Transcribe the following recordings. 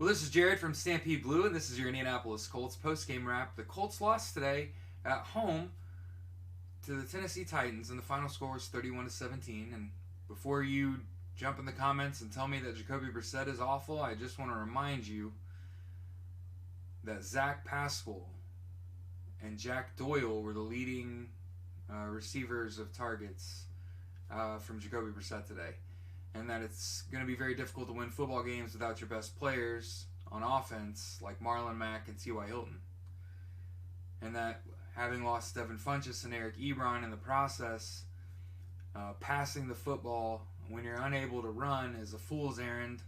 Well, this is Jared from Stampede Blue, and this is your Indianapolis Colts post-game wrap. The Colts lost today at home to the Tennessee Titans, and the final score was 31-17. And before you jump in the comments and tell me that Jacoby Brissett is awful, I just want to remind you that Zach Pascal and Jack Doyle were the leading receivers of targets from Jacoby Brissett today. And that it's going to be very difficult to win football games without your best players on offense like Marlon Mack and T.Y. Hilton. And that having lost Devin Funchess and Eric Ebron in the process, passing the football when you're unable to run is a fool's errand.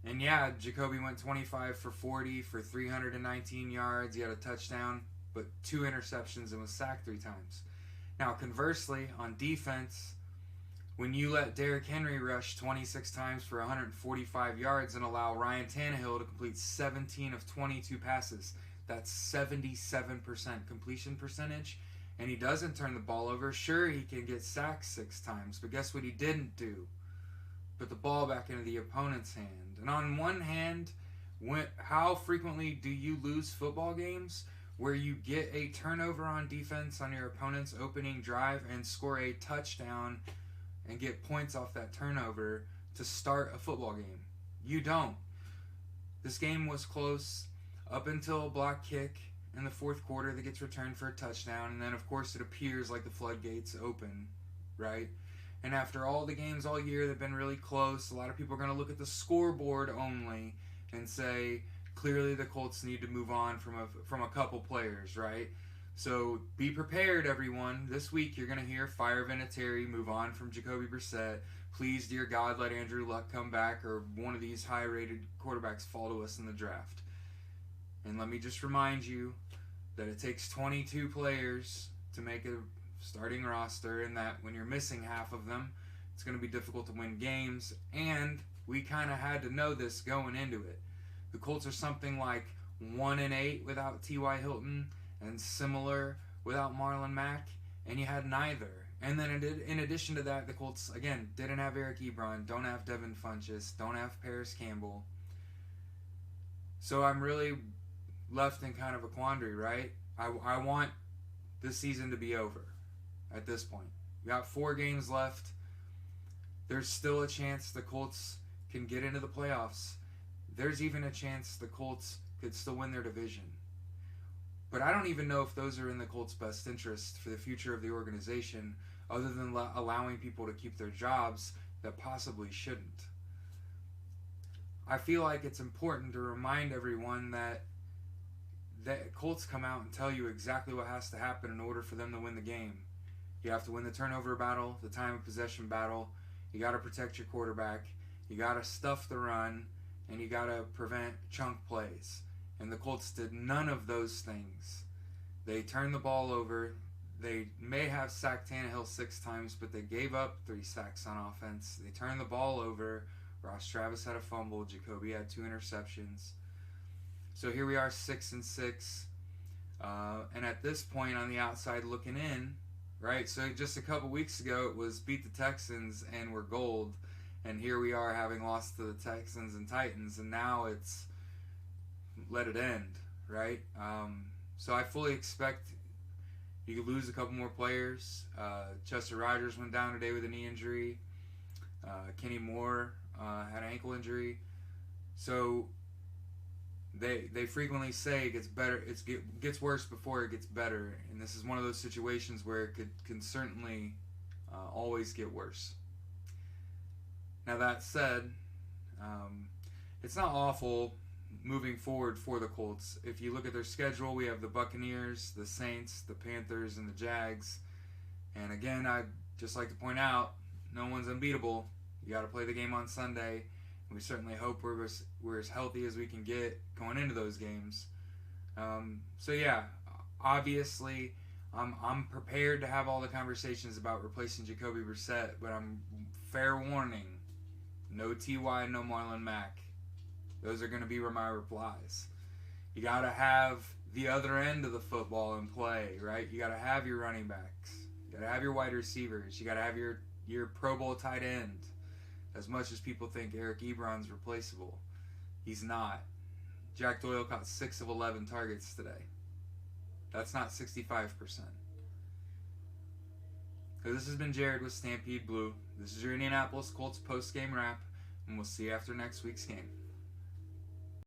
And yeah, Jacoby went 25 for 40 for 319 yards. He had a touchdown, but 2 interceptions and was sacked 3 times. Now, conversely, on defense, when you let Derrick Henry rush 26 times for 145 yards and allow Ryan Tannehill to complete 17 of 22 passes, that's 77% completion percentage, and he doesn't turn the ball over. Sure, he can get sacked 6 times, but guess what he didn't do? Put the ball back into the opponent's hand. And on one hand, how frequently do you lose football games where you get a turnover on defense on your opponent's opening drive and score a touchdown and get points off that turnover to start a football game? You don't. This game was close up until a block kick in the fourth quarter that gets returned for a touchdown, and then of course it appears like the floodgates open, right? And after all the games all year that have been really close, a lot of people are going to look at the scoreboard only and say, clearly the Colts need to move on from a couple players, right? So be prepared, everyone. This week you're going to hear fire Vinatieri, move on from Jacoby Brissett. Please, dear God, let Andrew Luck come back or one of these high-rated quarterbacks fall to us in the draft. And let me just remind you that it takes 22 players to make a starting roster, and that when you're missing half of them, it's going to be difficult to win games. And we kind of had to know this going into it. The Colts are something like 1-8 without T.Y. Hilton, and similar without Marlon Mack, and you had neither. And then in addition to that, the Colts, again, didn't have Eric Ebron, don't have Devin Funchess, don't have Paris Campbell. So I'm really left in kind of a quandary, right? I want this season to be over at this point. We got 4 games left. There's still a chance the Colts can get into the playoffs. There's even a chance the Colts could still win their division. But I don't even know if those are in the Colts' best interest for the future of the organization, other than allowing people to keep their jobs that possibly shouldn't. I feel like it's important to remind everyone that Colts come out and tell you exactly what has to happen in order for them to win the game. You have to win the turnover battle, the time of possession battle. You got to protect your quarterback. You got to stuff the run, and you got to prevent chunk plays. And the Colts did none of those things. They turned the ball over. They may have sacked Tannehill 6 times, but they gave up 3 sacks on offense. They turned the ball over. Ross Travis had a fumble. Jacoby had 2 interceptions. So here we are, 6-6. And at this point, on the outside looking in, right? So just a couple weeks ago, it was beat the Texans and we're gold. And here we are having lost to the Texans and Titans. And now it's let it end, right? So I fully expect you could lose a couple more players. Chester Rogers went down today with a knee injury. Kenny Moore had an ankle injury. So they frequently say it gets better. It gets worse before it gets better, and this is one of those situations where it can certainly always get worse. Now that said, it's not awful moving forward for the Colts. If you look at their schedule, we have the Buccaneers, the Saints, the Panthers, and the Jags. And again, I'd just like to point out, no one's unbeatable. You got to play the game on Sunday. We certainly hope we're as healthy as we can get going into those games. So yeah, obviously, I'm prepared to have all the conversations about replacing Jacoby Brissett, but I'm fair warning, no T.Y., no Marlon Mack. Those are going to be my replies. You got to have the other end of the football in play, right? You got to have your running backs. You got to have your wide receivers. You got to have your Pro Bowl tight end. As much as people think Eric Ebron's replaceable, He's not. Jack Doyle caught 6 of 11 targets today. That's not 65%. So this has been Jared with Stampede Blue. This is your Indianapolis Colts post-game wrap, and we'll see you after next week's game.